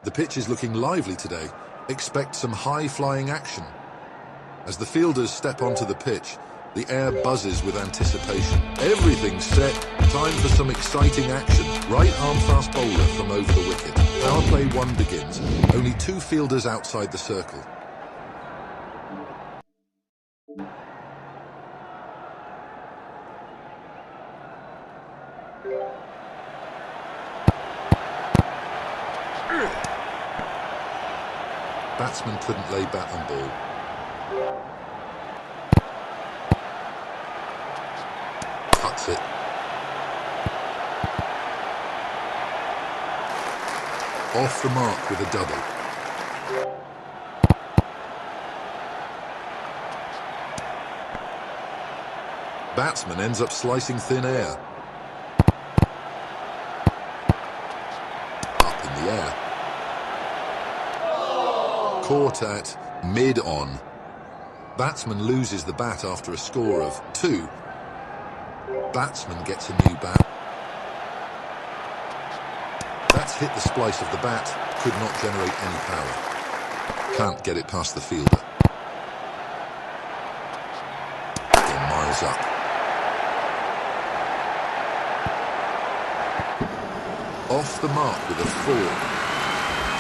The pitch is looking lively today. Expect some high-flying action. As the fielders step onto the pitch, the air buzzes with anticipation. Everything's set. Time for some exciting action. Right arm fast bowler from over the wicket. Power play 1 begins. Only 2 fielders outside the circle. Batsman couldn't lay bat on ball. Cuts it. Off the mark with a double. Batsman ends up slicing thin air. Up in the air. Caught at mid-on. Batsman loses the bat after a score of 2. Batsman gets a new bat. That's hit the splice of the bat, could not generate any power. Can't get it past the fielder. Gone miles up. Off the mark with a 4.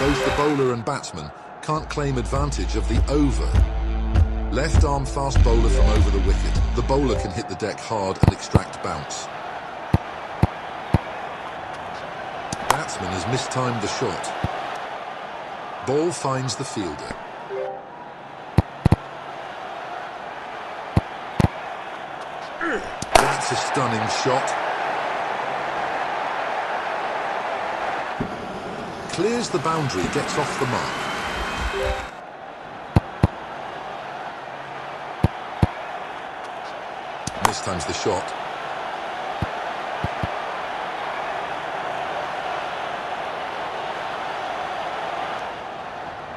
Both the bowler and batsman can't claim advantage of the over. Left arm fast bowler from over the wicket. The bowler can hit the deck hard and extract bounce. Batsman has mistimed the shot. Ball finds the fielder. That's a stunning shot. Clears the boundary, gets off the mark. Mistimes the shot.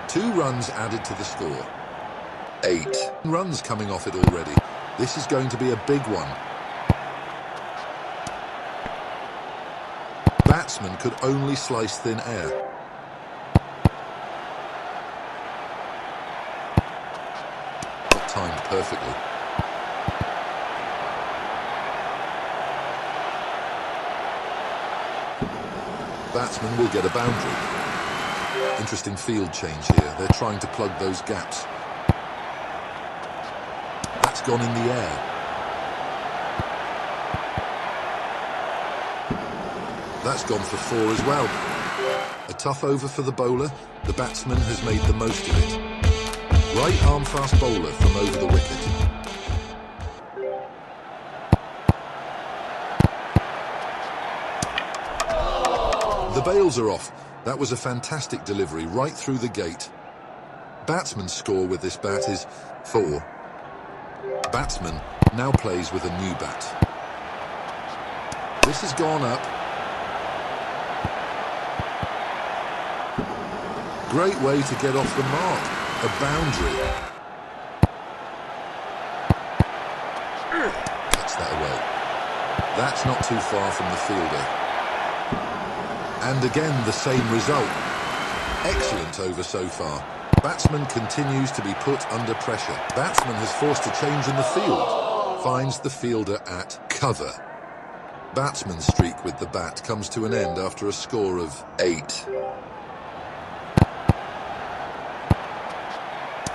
Two runs added to the score. 8 runs coming off it already. This is going to be a big one. Batsman could only slice thin air. Timed perfectly. Batsman will get a boundary. Interesting field change here. They're trying to plug those gaps. That's gone in the air. That's gone for 4 as well. A tough over for the bowler. The batsman has made the most of it. Right arm fast bowler from over the wicket. The bails are off. That was a fantastic delivery right through the gate. Batsman's score with this bat is 4. Batsman now plays with a new bat. This has gone up. Great way to get off the mark. A boundary. Cuts that away. That's not too far from the fielder. And again, the same result. Excellent over so far. Batsman continues to be put under pressure. Batsman has forced a change in the field. Finds the fielder at cover. Batsman's streak with the bat comes to an end after a score of 8.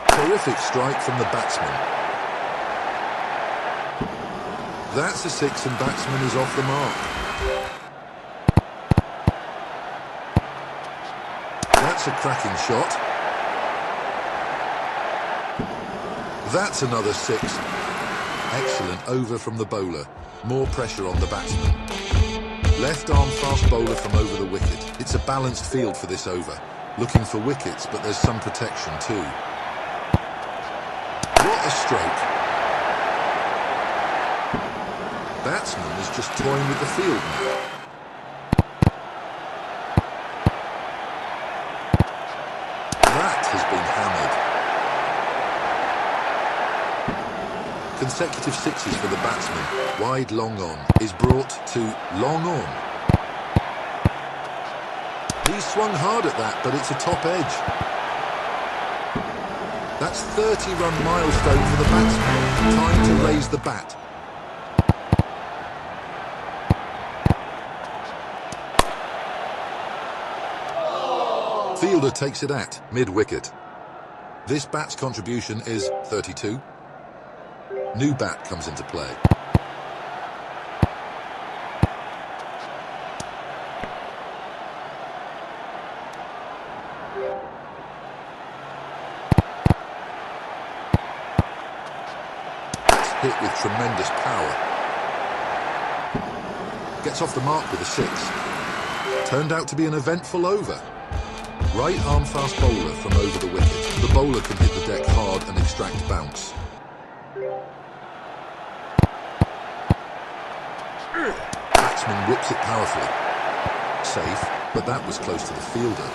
Terrific strike from the batsman. That's a 6 and batsman is off the mark. That's a cracking shot. That's another 6. Excellent over from the bowler. More pressure on the batsman. Left arm fast bowler from over the wicket. It's a balanced field for this over. Looking for wickets, but there's some protection too. What a stroke. Batsman is just toying with the field now. That has been hammered. Consecutive sixes for the batsman. Wide long on is brought to long on. He's swung hard at that, but it's a top edge. That's 30-run milestone for the batsman. Time to raise the bat. Fielder takes it at mid-wicket. This bat's contribution is 32. New bat comes into play. It's hit with tremendous power. Gets off the mark with a 6. Turned out to be an eventful over. Right arm fast bowler from over the wicket. The bowler can hit the deck hard and extract bounce. Batsman whips it powerfully. Safe, but that was close to the fielder.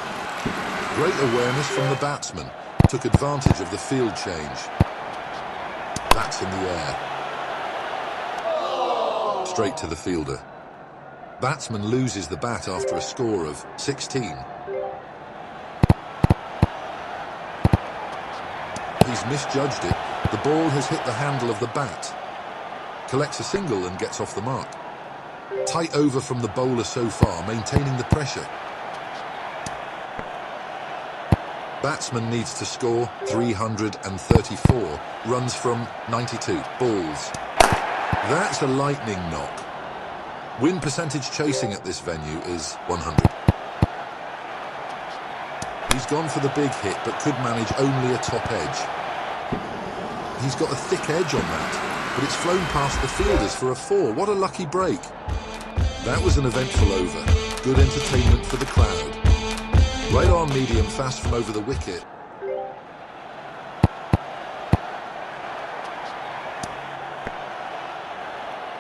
Great awareness from the batsman. Took advantage of the field change. That's in the air. Straight to the fielder. Batsman loses the bat after a score of 16. He's misjudged it. The ball has hit the handle of the bat. Collects a single and gets off the mark. Tight over from the bowler so far, maintaining the pressure. Batsman needs to score 334. Runs from 92 balls. That's a lightning knock. Win percentage chasing at this venue is 100. He's gone for the big hit, but could manage only a top edge. He's got a thick edge on that, but it's flown past the fielders for a 4. What a lucky break. That was an eventful over. Good entertainment for the crowd. Right arm medium fast from over the wicket.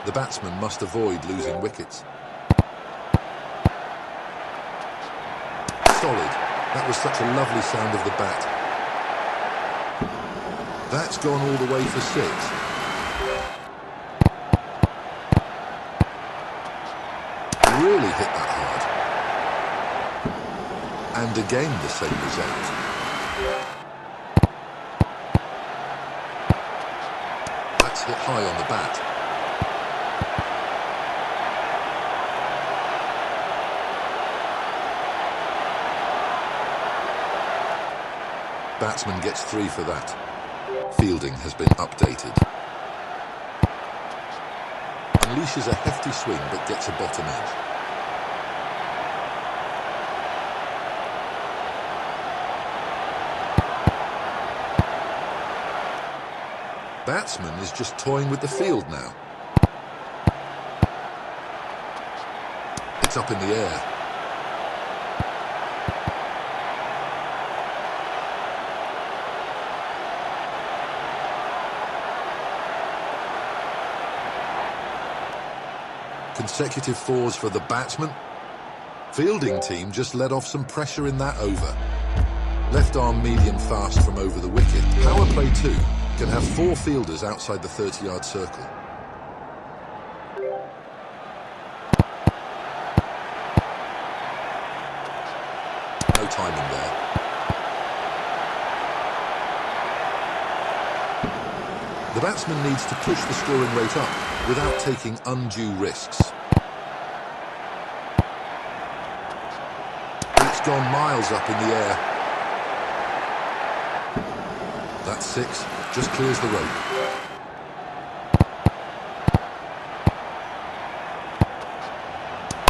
The batsman must avoid losing wickets. Solid. That was such a lovely sound of the bat. That's gone all the way for 6. Really hit that hard. And again the same result. That's hit high on the bat. Batsman gets 3 for that. Fielding has been updated. Unleashes a hefty swing but gets a bottom edge. Batsman is just toying with the field now. It's up in the air. Consecutive 4s for the batsman. Fielding team just let off some pressure in that over. Left arm medium fast from over the wicket. Power play 2 can have 4 fielders outside the 30-yard circle. No timing there. The batsman needs to push the scoring rate up without taking undue risks. It's gone miles up in the air. That's 6, just clears the rope.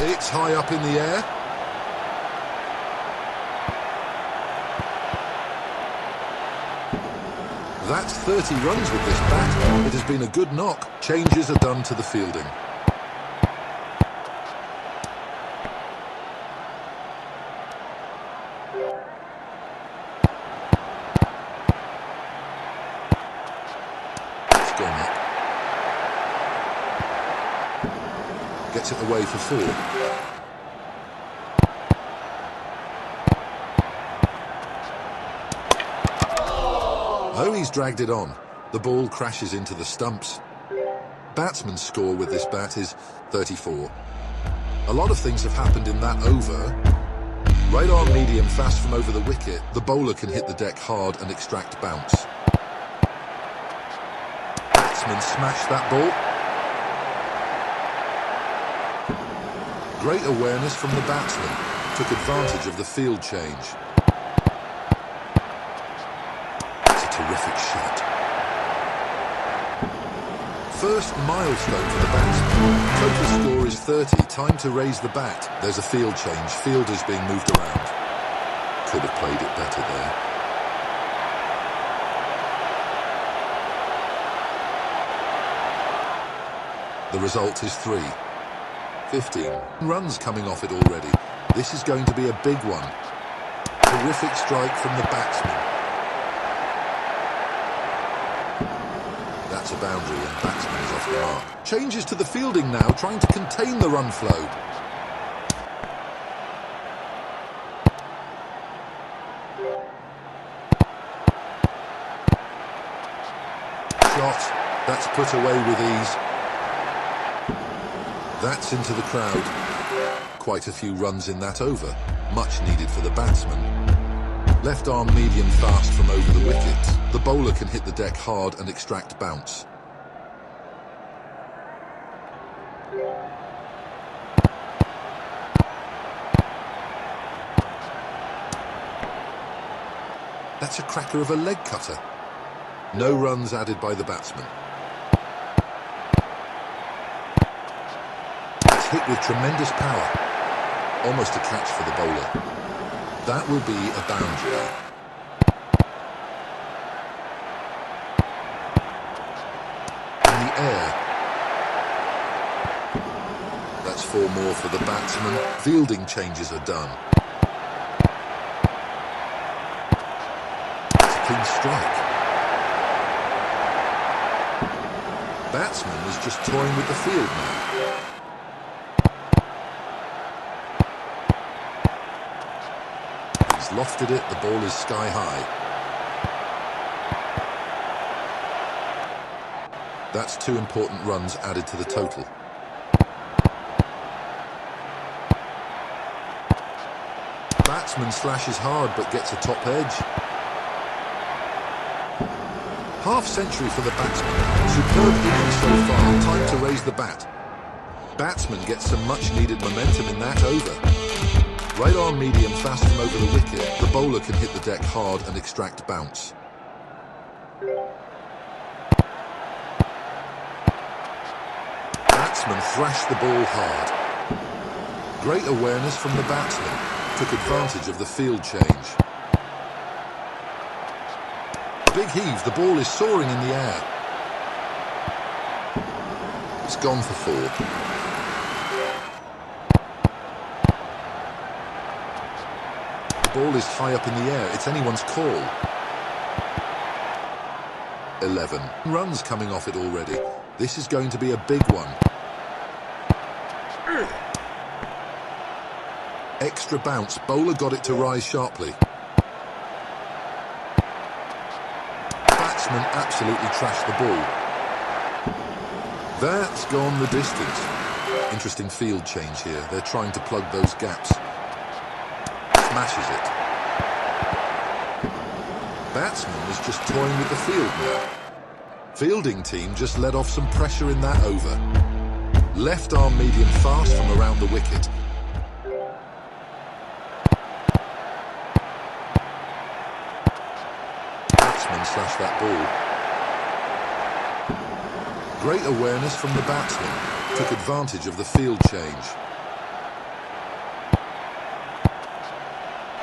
It's high up in the air. That's 30 runs with this bat. It has been a good knock. Changes are done to the fielding. It's gone up. Gets it away for 4. Oh, he's dragged it on. The ball crashes into the stumps. Batsman's score with this bat is 34. A lot of things have happened in that over. Right arm medium fast from over the wicket, the bowler can hit the deck hard and extract bounce. Batsman smashed that ball. Great awareness from the batsman. Took advantage of the field change. It's a terrific shot. First milestone for the batsman. Total score is 30. Time to raise the bat. There's a field change. Fielders being moved around. Could have played it better there. The result is 3. 15 runs coming off it already. This is going to be a big one. Terrific strike from the batsman. That's a boundary and batsman is off the mark. Changes to the fielding now, trying to contain the run flow. Shot. That's put away with ease. That's into the crowd. Quite a few runs in that over. Much needed for the batsman. Left arm medium fast from over the wicket. The bowler can hit the deck hard and extract bounce. That's a cracker of a leg cutter. No runs added by the batsman. Hit with tremendous power. Almost a catch for the bowler. That will be a boundary. In the air. That's 4 more for the batsman. Fielding changes are done. It's a clean strike. Batsman is just toying with the field now. Lofted it, the ball is sky high. That's 2 important runs added to the total. Batsman slashes hard but gets a top edge. Half century for the batsman. Superb innings so far, time to raise the bat. Batsman gets some much needed momentum in that over. Right arm medium fast from over the wicket. The bowler can hit the deck hard and extract bounce. Batsman thrashed the ball hard. Great awareness from the batsman. Took advantage of the field change. Big heave, the ball is soaring in the air. It's gone for 4. The ball is high up in the air. It's anyone's call. 11 runs coming off it already. This is going to be a big one. Extra bounce. Bowler got it to rise sharply. Batsman absolutely trashed the ball. That's gone the distance. Interesting field change here. They're trying to plug those gaps. Smashes it. Batsman is just toying with the field now. Fielding team just let off some pressure in that over. Left arm medium fast from around the wicket. Batsman slashed that ball. Great awareness from the batsman. Took advantage of the field change.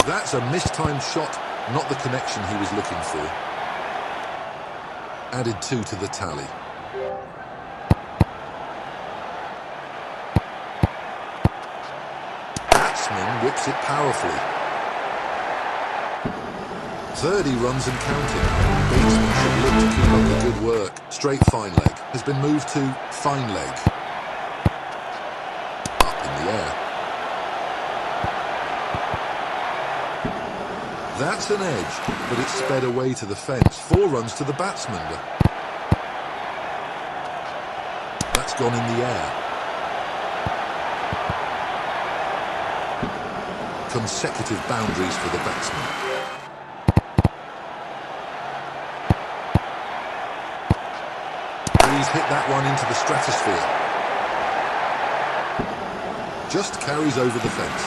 That's a mistimed shot, not the connection he was looking for. Added 2 to the tally. Batsman whips it powerfully. 30 runs and counting. Batsman should look to keep up the good work. Straight fine leg has been moved to fine leg. Up in the air. That's an edge, but it's sped away to the fence. 4 runs to the batsman. That's gone in the air. Consecutive boundaries for the batsman. He's hit that one into the stratosphere. Just carries over the fence.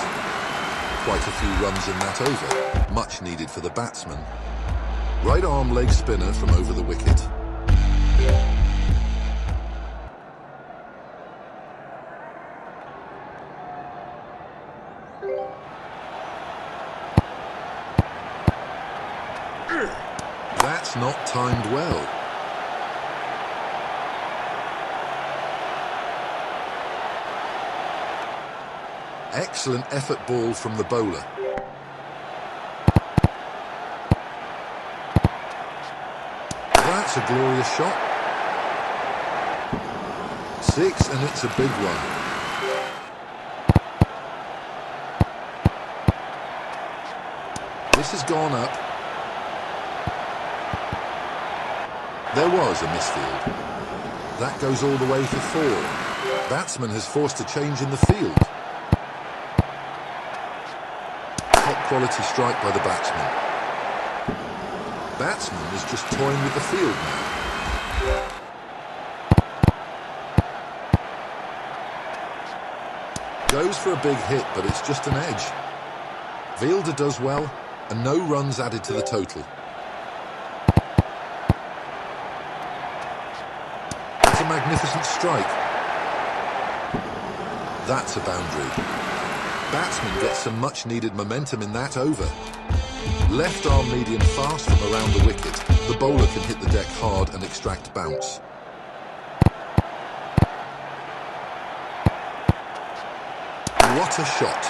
Quite a few runs in that over. Much needed for the batsman. Right arm leg spinner from over the wicket. That's not timed well. Excellent effort ball from the bowler. That's a glorious shot. 6, and it's a big one. This has gone up. There was a misfield. That goes all the way for 4. Batsman has forced a change in the field. Top quality strike by the batsman. Batsman is just toying with the field now. Goes for a big hit, but it's just an edge. Fielder does well, and no runs added to the total. It's a magnificent strike. That's a boundary. Batsman gets some much-needed momentum in that over. Left arm medium fast from around the wicket. The bowler can hit the deck hard and extract bounce. What a shot.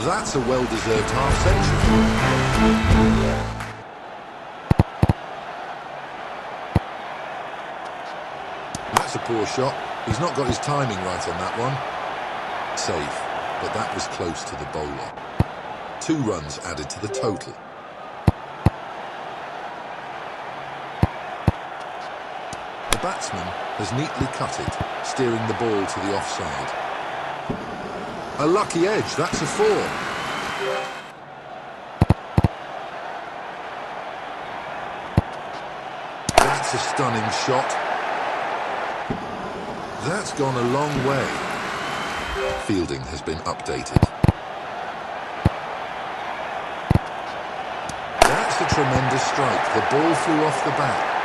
That's a well-deserved half-century. That's a poor shot. He's not got his timing right on that one. Safe, but that was close to the bowler. 2 runs added to the total. The batsman has neatly cut it, steering the ball to the offside. A lucky edge, that's a 4. That's a stunning shot. That's gone a long way. Fielding has been updated. That's a tremendous strike. The ball flew off the bat.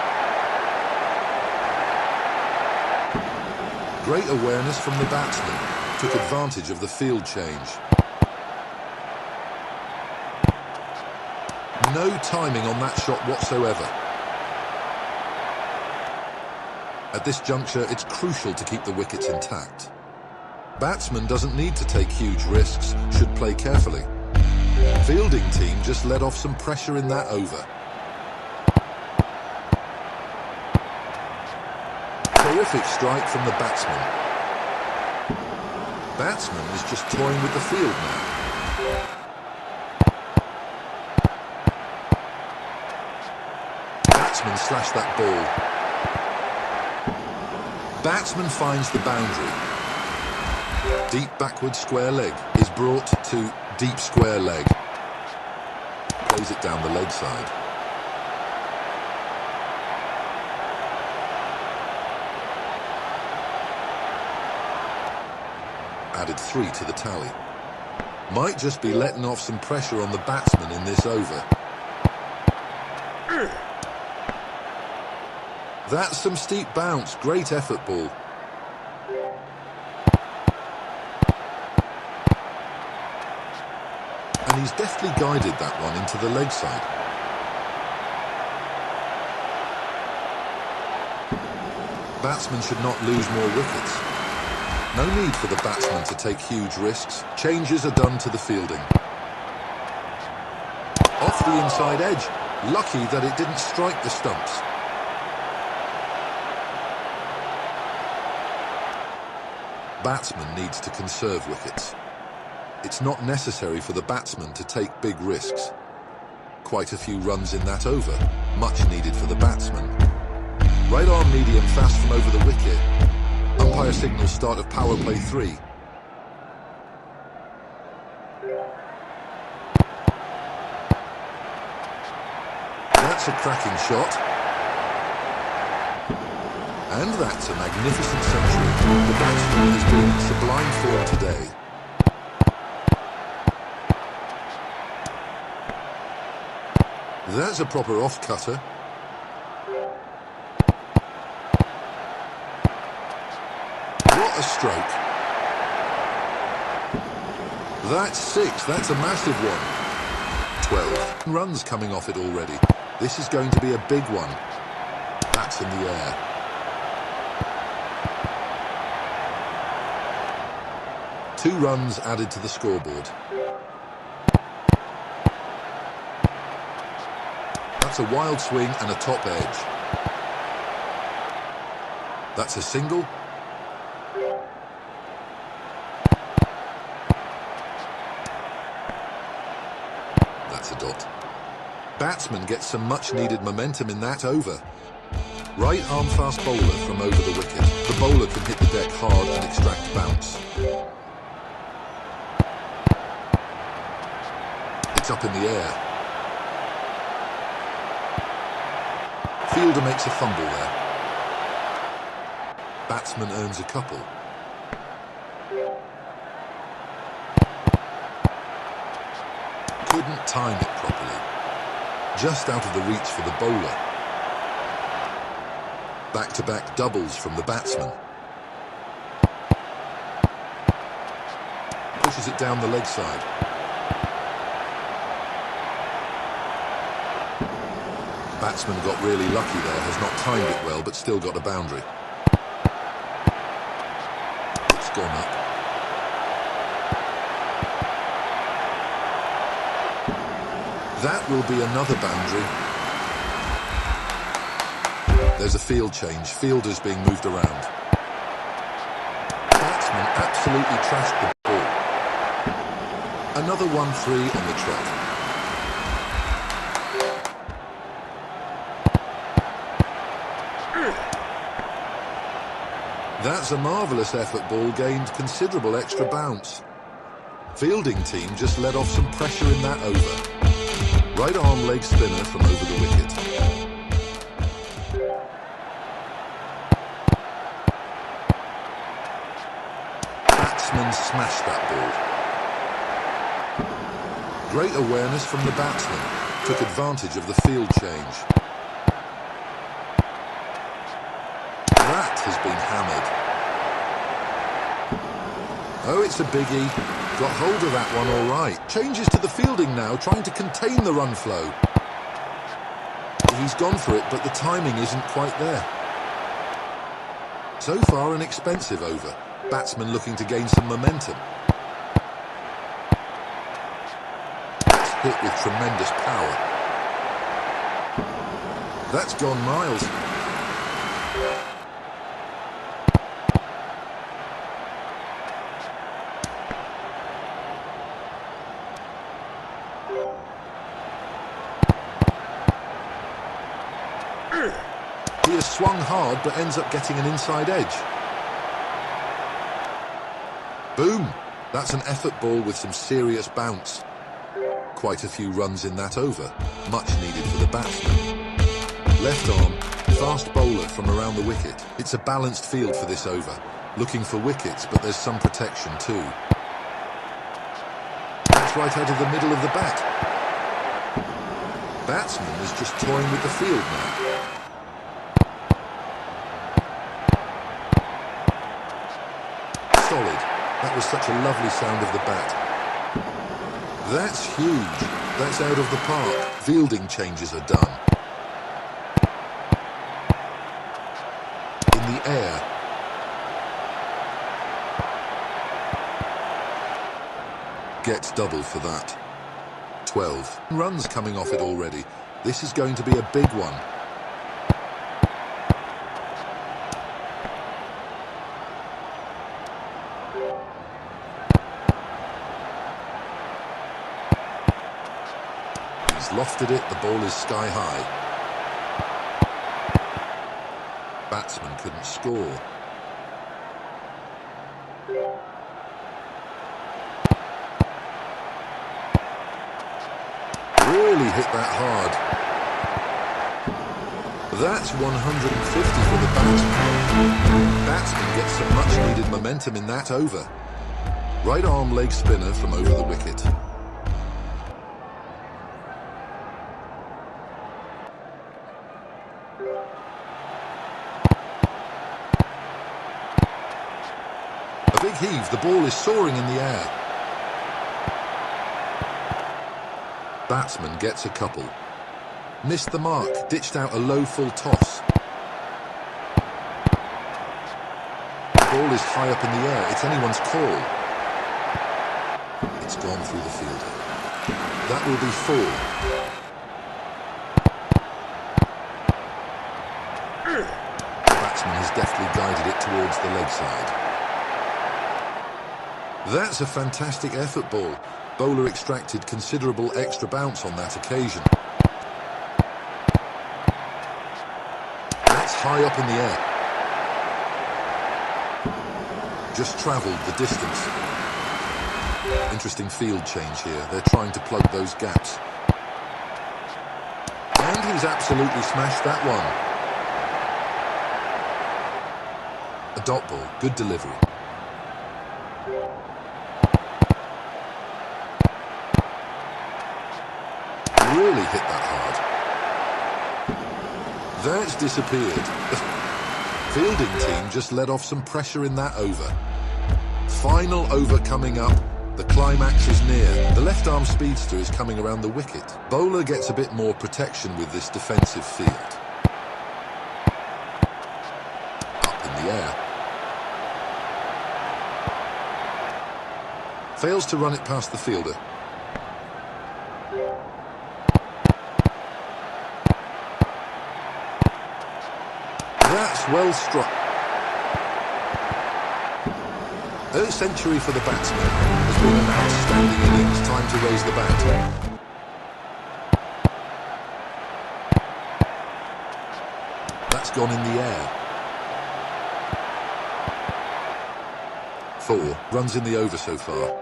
Great awareness from the batsman. Took advantage of the field change. No timing on that shot whatsoever. At this juncture, it's crucial to keep the wickets intact. Batsman doesn't need to take huge risks, should play carefully. Fielding team just let off some pressure in that over. Terrific strike from the batsman. Batsman is just toying with the field now. Batsman slashed that ball. Batsman finds the boundary. Deep backward square leg is brought to deep square leg. Plays it down the leg side. Added 3 to the tally. Might just be letting off some pressure on the batsman in this over. That's some steep bounce. Great effort ball. And he's deftly guided that one into the leg side. Batsman should not lose more wickets. No need for the batsman to take huge risks. Changes are done to the fielding. Off the inside edge. Lucky that it didn't strike the stumps. Batsman needs to conserve wickets. It's not necessary for the batsman to take big risks. Quite a few runs in that over. Much needed for the batsman. Right arm medium fast from over the wicket. Umpire signals start of power play 3. That's a cracking shot. And that's a magnificent century. The batsman has been in sublime form today. That's a proper off-cutter. What a stroke. That's 6. That's a massive one. 12. Runs coming off it already. This is going to be a big one. That's in the air. Two runs added to the scoreboard. That's a wild swing and a top edge. That's a single. That's a dot. Batsman gets some much-needed momentum in that over. Right arm fast bowler from over the wicket. The bowler can hit the deck hard and extract bounce. It's up in the air. Fielder makes a fumble there. Batsman earns a couple. Couldn't time it properly. Just out of the reach for the bowler. Back-to-back doubles from the batsman. Pushes it down the leg side. Batsman got really lucky there, has not timed it well, but still got a boundary. It's gone up. That will be another boundary. There's a field change. Fielders being moved around. Batsman absolutely trashed the ball. Another 1-3 on the trot. That's a marvellous effort ball, gained considerable extra bounce. Fielding team just let off some pressure in that over. Right arm leg spinner from over the wicket. Batsman smashed that ball. Great awareness from the batsman. Took advantage of the field change. That has been hammered. Oh, it's a biggie. Got hold of that one all right. Changes to the fielding now, trying to contain the run flow. He's gone for it, but the timing isn't quite there. So far, an expensive over. Batsman looking to gain some momentum. It's hit with tremendous power. That's gone miles. He has swung hard, but ends up getting an inside edge. Boom! That's an effort ball with some serious bounce. Quite a few runs in that over. Much needed for the batsman. Left arm, fast bowler from around the wicket. It's a balanced field for this over. Looking for wickets, but there's some protection too. That's right out of the middle of the bat. Batsman is just toying with the field now. Solid. That was such a lovely sound of the bat. That's huge. That's out of the park. Fielding changes are done. In the air. Gets double for that. 12. Runs coming off it already. This is going to be a big one. He's lofted it, the ball is sky high. batsman couldn't score. Really hit that hard. That's 150 for the batsman. Batsman gets some much-needed momentum in that over. Right arm leg spinner from over the wicket. A big heave, the ball is soaring in the air. Batsman gets a couple. Missed the mark, ditched out a low full toss. The ball is high up in the air, it's anyone's call. It's gone through the fielder. That will be 4. The batsman has deftly guided it towards the leg side. That's a fantastic effort ball. Bowler extracted considerable extra bounce on that occasion. That's high up in the air. Just travelled the distance. Interesting field change here. They're trying to plug those gaps. And he's absolutely smashed that one. A dot ball, good delivery. Really hit that hard. That's disappeared. The fielding team just let off some pressure in that over. Final over coming up. The climax is near. The left-arm speedster is coming around the wicket. Bowler gets a bit more protection with this defensive field. Up in the air. Fails to run it past the fielder. That's well struck. A century for the batsman. Has been an outstanding innings. Time to raise the bat. That's gone in the air. 4 runs in the over so far.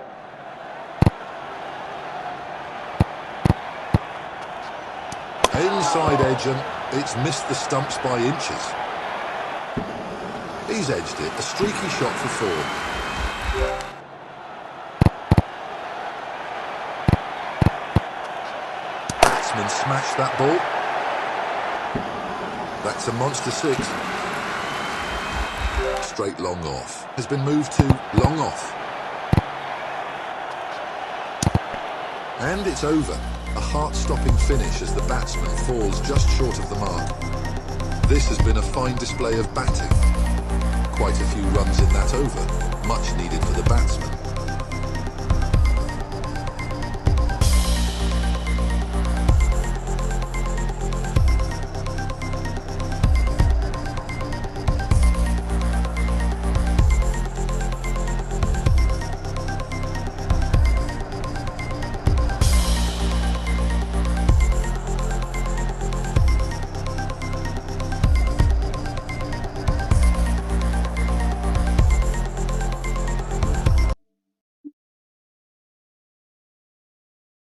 Inside edge, and it's missed the stumps by inches. He's edged it. A streaky shot for 4. Batsman smashed that ball. That's a monster 6. Straight long off. Has been moved to long off. And it's over. A heart-stopping finish as the batsman falls just short of the mark. This has been a fine display of batting. Quite a few runs in that over. Much needed for the batsman.